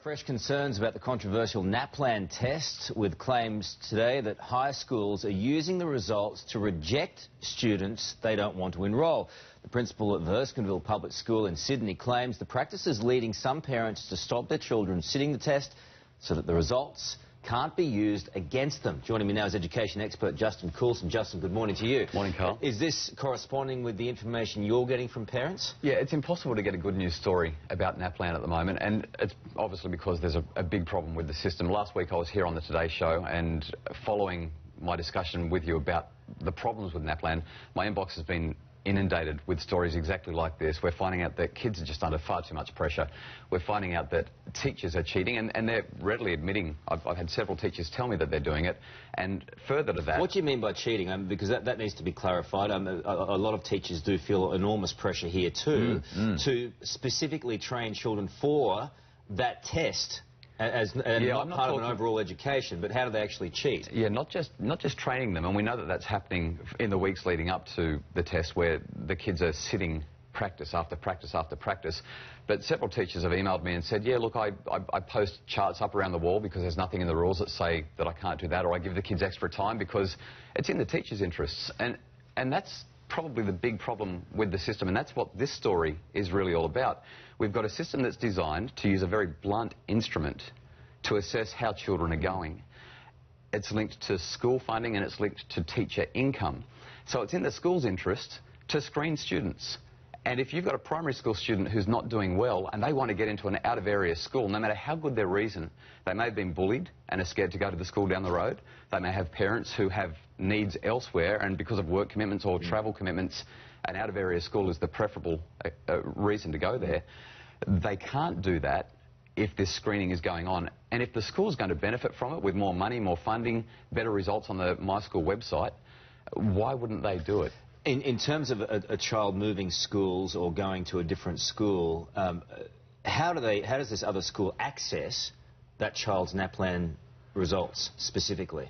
Fresh concerns about the controversial NAPLAN test, with claims today that high schools are using the results to reject students they don't want to enrol. The principal at Erskineville Public School in Sydney claims the practice is leading some parents to stop their children sitting the test so that the results can't be used against them. Joining me now is education expert Justin Coulson. Justin, good morning to you. Morning, Carl. Is this corresponding with the information you're getting from parents? Yeah, it's impossible to get a good news story about NAPLAN at the moment, and it's obviously because there's a big problem with the system. Last week I was here on the Today Show, and following my discussion with you about the problems with NAPLAN, my inbox has been inundated with stories exactly like this. We're finding out that kids are just under far too much pressure. We're finding out that teachers are cheating, and they're readily admitting. I've had several teachers tell me that they're doing it. And further to that... What do you mean by cheating? Because that needs to be clarified. A lot of teachers do feel enormous pressure here too to specifically train children for that test as not part of an overall education, but how do they actually cheat? Yeah, not just training them, and we know that that's happening in the weeks leading up to the test, where the kids are sitting practice after practice after practice. But several teachers have emailed me and said, yeah, look, I post charts up around the wall because there's nothing in the rules that say that I can't do that, or I give the kids extra time because it's in the teachers' interests. And that's probably the big problem with the system, and that's what this story is really all about. We've got a system that's designed to use a very blunt instrument to assess how children are going. It's linked to school funding and it's linked to teacher income. So it's in the school's interest to screen students. And if you've got a primary school student who's not doing well and they want to get into an out-of-area school, no matter how good their reason, they may have been bullied and are scared to go to the school down the road. They may have parents who have needs elsewhere, and because of work commitments or travel commitments, an out-of-area school is the preferable reason to go there. They can't do that if this screening is going on. And if the school's going to benefit from it with more money, more funding, better results on the My School website, why wouldn't they do it? In terms of a child moving schools or going to a different school, how does this other school access that child's NAPLAN results specifically?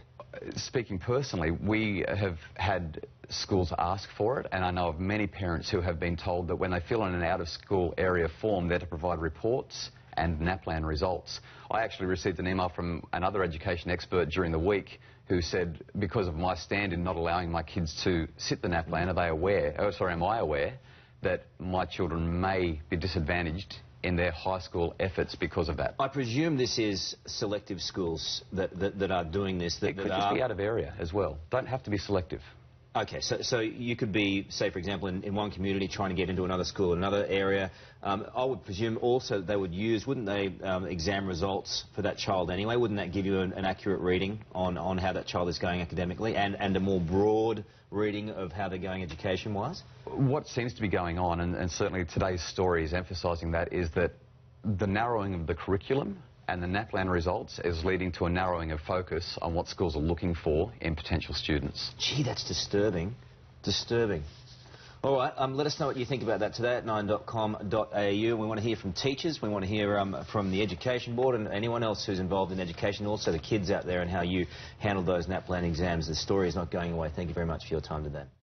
Speaking personally, we have had schools ask for it, and I know of many parents who have been told that when they fill in an out-of-school area form, they're to provide reports and NAPLAN results. I actually received an email from another education expert during the week who said, because of my stand in not allowing my kids to sit the NAPLAN, am I aware that my children may be disadvantaged in their high school efforts because of that? I presume this is selective schools that are doing this. It could just be out of area as well. Don't have to be selective. Okay, so you could be, say, for example, in one community trying to get into another school in another area. I would presume also they would use, wouldn't they, exam results for that child anyway? Wouldn't that give you an accurate reading on how that child is going academically, and a more broad reading of how they're going education-wise? What seems to be going on, and certainly today's story is emphasising that, is that the narrowing of the curriculum and the NAPLAN results is leading to a narrowing of focus on what schools are looking for in potential students. Gee, that's disturbing. Disturbing. All right, let us know what you think about that today at 9.com.au. We want to hear from teachers, we want to hear from the Education Board and anyone else who's involved in education, also the kids out there, and how you handled those NAPLAN exams. The story is not going away. Thank you very much for your time today.